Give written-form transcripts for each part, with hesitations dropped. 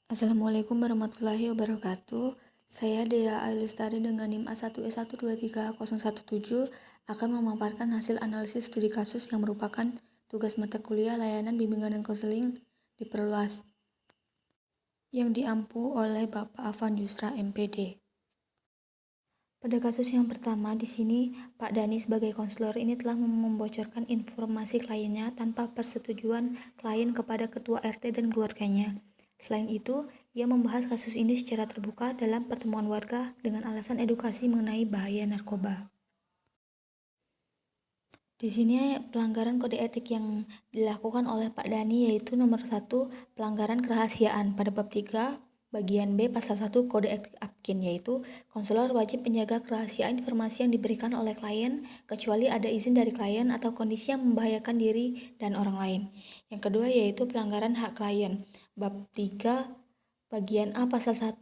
Assalamualaikum warahmatullahi wabarakatuh. Saya Dea Ailustari dengan NIM A1S123017 akan memaparkan hasil analisis studi kasus yang merupakan tugas mata kuliah layanan bimbingan dan konseling diperluas yang diampu oleh Bapak Afan Yusra MPD. Pada kasus yang pertama, di sini Pak Dani sebagai konselor ini telah membocorkan informasi kliennya tanpa persetujuan klien kepada ketua RT dan keluarganya. Selain itu, ia membahas kasus ini secara terbuka dalam pertemuan warga dengan alasan edukasi mengenai bahaya narkoba. Di sini pelanggaran kode etik yang dilakukan oleh Pak Dani yaitu nomor 1, pelanggaran kerahasiaan pada bab 3 bagian B pasal 1 kode etik APKIN, yaitu konselor wajib menjaga kerahasiaan informasi yang diberikan oleh klien kecuali ada izin dari klien atau kondisi yang membahayakan diri dan orang lain. Yang kedua yaitu pelanggaran hak klien bab 3 bagian A pasal 1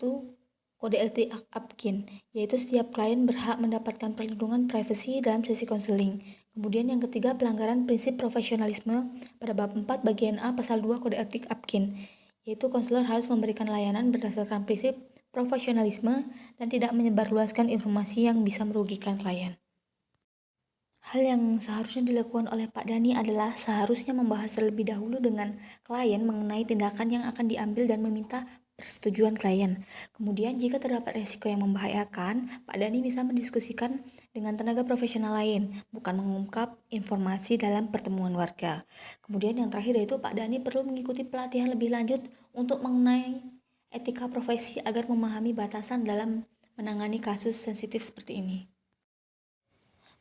kode etik APKIN, yaitu setiap klien berhak mendapatkan perlindungan privasi dalam sesi konseling. Kemudian yang ketiga, pelanggaran prinsip profesionalisme pada bab 4 bagian A pasal 2 kode etik APKIN, yaitu konselor harus memberikan layanan berdasarkan prinsip profesionalisme dan tidak menyebarluaskan informasi yang bisa merugikan klien. Hal yang seharusnya dilakukan oleh Pak Dani adalah seharusnya membahas terlebih dahulu dengan klien mengenai tindakan yang akan diambil dan meminta persetujuan klien. Kemudian jika terdapat resiko yang membahayakan, Pak Dani bisa mendiskusikan dengan tenaga profesional lain, bukan mengungkap informasi dalam pertemuan warga. Kemudian yang terakhir yaitu Pak Dani perlu mengikuti pelatihan lebih lanjut untuk mengenai etika profesi agar memahami batasan dalam menangani kasus sensitif seperti ini.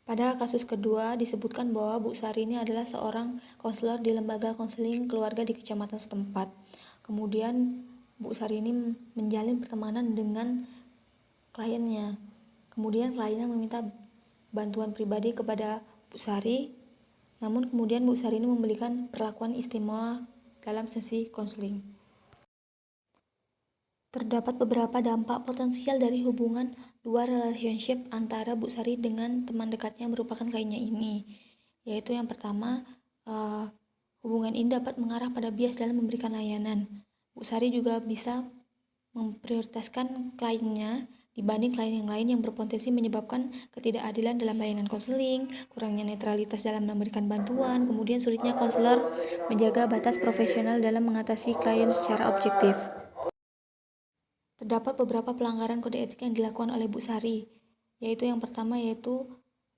Pada kasus kedua, disebutkan bahwa Bu Sari ini adalah seorang konselor di lembaga konseling keluarga di kecamatan setempat. Kemudian Bu Sari ini menjalin pertemanan dengan kliennya. Kemudian kliennya meminta bantuan pribadi kepada Bu Sari, namun kemudian Bu Sari ini memberikan perlakuan istimewa dalam sesi konseling. Terdapat beberapa dampak potensial dari hubungan dua relationship antara Bu Sari dengan teman dekatnya merupakan kliennya ini, yaitu yang pertama, hubungan ini dapat mengarah pada bias dalam memberikan layanan. Bu Sari juga bisa memprioritaskan kliennya dibanding klien yang lain yang berpotensi menyebabkan ketidakadilan dalam layanan konseling, kurangnya netralitas dalam memberikan bantuan, kemudian sulitnya konselor menjaga batas profesional dalam mengatasi klien secara objektif. Terdapat beberapa pelanggaran kode etik yang dilakukan oleh Bu Sari, yaitu yang pertama yaitu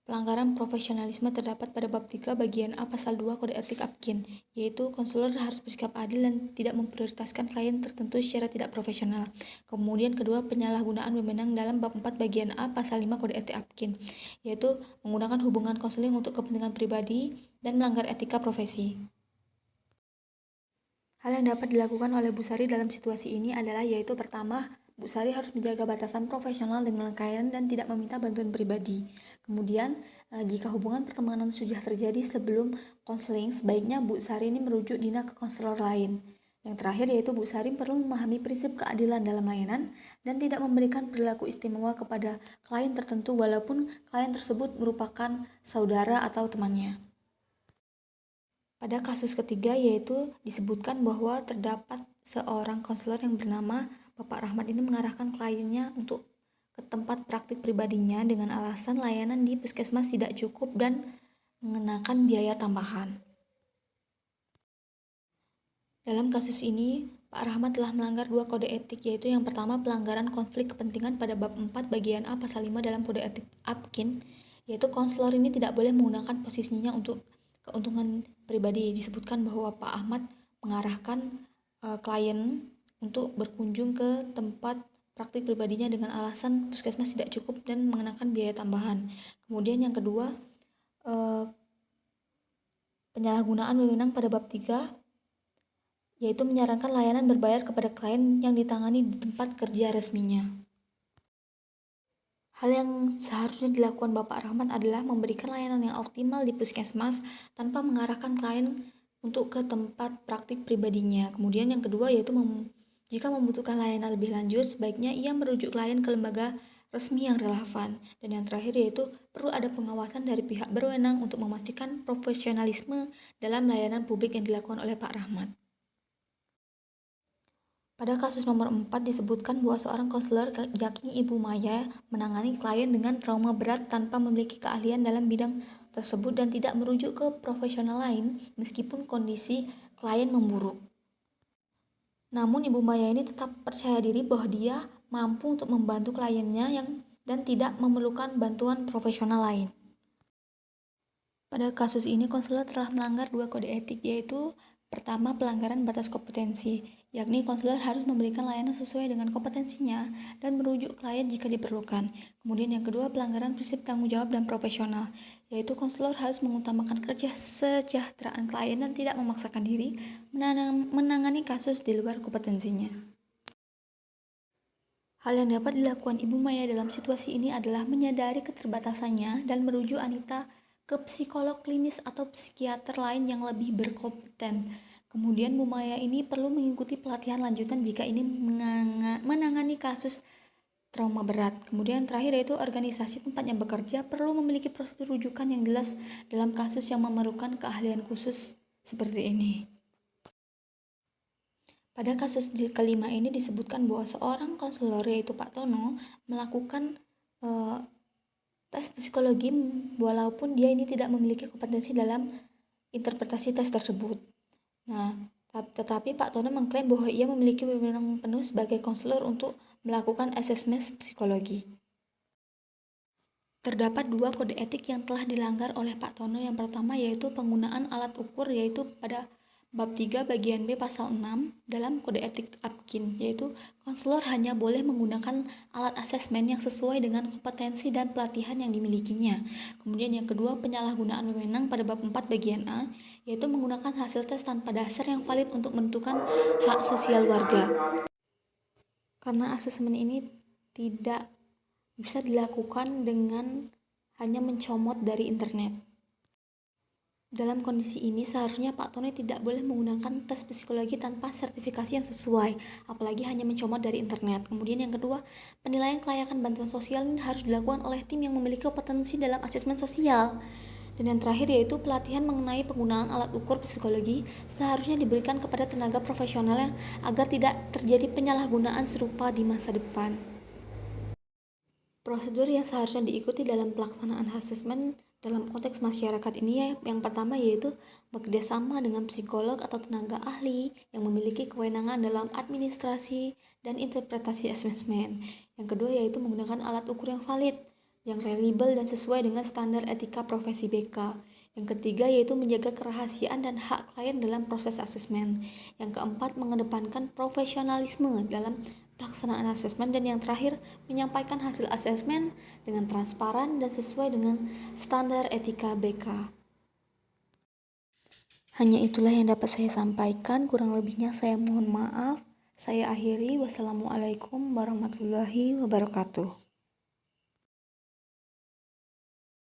pelanggaran profesionalisme terdapat pada bab 3 bagian A pasal 2 kode etik APKIN, yaitu konselor harus bersikap adil dan tidak memprioritaskan klien tertentu secara tidak profesional. Kemudian kedua, penyalahgunaan wewenang dalam bab 4 bagian A pasal 5 kode etik APKIN, yaitu menggunakan hubungan konseling untuk kepentingan pribadi dan melanggar etika profesi. Hal yang dapat dilakukan oleh Bu Sari dalam situasi ini adalah yaitu pertama, Bu Sari harus menjaga batasan profesional dengan klien dan tidak meminta bantuan pribadi. Kemudian, jika hubungan pertemanan sudah terjadi sebelum konseling, sebaiknya Bu Sari ini merujuk Dina ke konselor lain. Yang terakhir yaitu Bu Sari perlu memahami prinsip keadilan dalam layanan dan tidak memberikan perilaku istimewa kepada klien tertentu walaupun klien tersebut merupakan saudara atau temannya. Pada kasus ketiga yaitu disebutkan bahwa terdapat seorang konselor yang bernama Bapak Rahmat ini mengarahkan kliennya untuk ke tempat praktik pribadinya dengan alasan layanan di puskesmas tidak cukup dan mengenakan biaya tambahan. Dalam kasus ini, Pak Rahmat telah melanggar dua kode etik, yaitu yang pertama pelanggaran konflik kepentingan pada bab 4 bagian A pasal 5 dalam kode etik APKIN, yaitu konselor ini tidak boleh menggunakan posisinya untuk keuntungan pribadi. Disebutkan bahwa Pak Ahmad mengarahkan klien untuk berkunjung ke tempat praktik pribadinya dengan alasan puskesmas tidak cukup dan mengenakan biaya tambahan. Kemudian yang kedua, penyalahgunaan wewenang pada bab 3, yaitu menyarankan layanan berbayar kepada klien yang ditangani di tempat kerja resminya. Hal yang seharusnya dilakukan Bapak Rahmat adalah memberikan layanan yang optimal di puskesmas tanpa mengarahkan klien untuk ke tempat praktik pribadinya. Kemudian yang kedua yaitu jika membutuhkan layanan lebih lanjut, sebaiknya ia merujuk klien ke lembaga resmi yang relevan. Dan yang terakhir yaitu perlu ada pengawasan dari pihak berwenang untuk memastikan profesionalisme dalam layanan publik yang dilakukan oleh Pak Rahmat. Pada kasus nomor 4 disebutkan bahwa seorang konselor yakni Ibu Maya menangani klien dengan trauma berat tanpa memiliki keahlian dalam bidang tersebut dan tidak merujuk ke profesional lain meskipun kondisi klien memburuk. Namun Ibu Maya ini tetap percaya diri bahwa dia mampu untuk membantu kliennya dan tidak memerlukan bantuan profesional lain. Pada kasus ini konselor telah melanggar 2 kode etik, yaitu pertama, pelanggaran batas kompetensi, yakni konselor harus memberikan layanan sesuai dengan kompetensinya dan merujuk klien jika diperlukan. Kemudian yang kedua, pelanggaran prinsip tanggung jawab dan profesional, yaitu konselor harus mengutamakan kesejahteraan klien dan tidak memaksakan diri menangani kasus di luar kompetensinya. Hal yang dapat dilakukan Ibu Maya dalam situasi ini adalah menyadari keterbatasannya dan merujuk Anita ke psikolog klinis atau psikiater lain yang lebih berkompeten. Kemudian Bu Maya ini perlu mengikuti pelatihan lanjutan jika ini menangani kasus trauma berat. Kemudian yang terakhir yaitu organisasi tempatnya bekerja perlu memiliki prosedur rujukan yang jelas dalam kasus yang memerlukan keahlian khusus seperti ini. Pada kasus kelima ini disebutkan bahwa seorang konselor yaitu Pak Tono melakukan tes psikologi walaupun dia ini tidak memiliki kompetensi dalam interpretasi tes tersebut. Nah, tetapi Pak Tono mengklaim bahwa ia memiliki wewenang penuh sebagai konselor untuk melakukan asesmen psikologi. Terdapat 2 kode etik yang telah dilanggar oleh Pak Tono. Yang pertama yaitu penggunaan alat ukur, yaitu pada Bab 3 bagian B pasal 6 dalam kode etik Apkin, yaitu konselor hanya boleh menggunakan alat asesmen yang sesuai dengan kompetensi dan pelatihan yang dimilikinya. Kemudian yang kedua, penyalahgunaan wewenang pada bab 4 bagian A, yaitu menggunakan hasil tes tanpa dasar yang valid untuk menentukan hak sosial warga. Karena asesmen ini tidak bisa dilakukan dengan hanya mencomot dari internet. Dalam kondisi ini seharusnya Pak Tono tidak boleh menggunakan tes psikologi tanpa sertifikasi yang sesuai, apalagi hanya mencomot dari internet. Kemudian yang kedua, penilaian kelayakan bantuan sosial ini harus dilakukan oleh tim yang memiliki kompetensi dalam asesmen sosial. Dan yang terakhir yaitu pelatihan mengenai penggunaan alat ukur psikologi seharusnya diberikan kepada tenaga profesional agar tidak terjadi penyalahgunaan serupa di masa depan. Prosedur yang seharusnya diikuti dalam pelaksanaan asesmen dalam konteks masyarakat ini yang pertama yaitu bekerjasama dengan psikolog atau tenaga ahli yang memiliki kewenangan dalam administrasi dan interpretasi asesmen. Yang kedua yaitu menggunakan alat ukur yang valid, yang reliable dan sesuai dengan standar etika profesi BK. Yang ketiga yaitu menjaga kerahasiaan dan hak klien dalam proses asesmen. Yang keempat, mengedepankan profesionalisme dalam pelaksanaan asesmen, dan yang terakhir menyampaikan hasil asesmen dengan transparan dan sesuai dengan standar etika BK. Hanya itulah yang dapat saya sampaikan, kurang lebihnya saya mohon maaf. Saya akhiri, wassalamualaikum warahmatullahi wabarakatuh.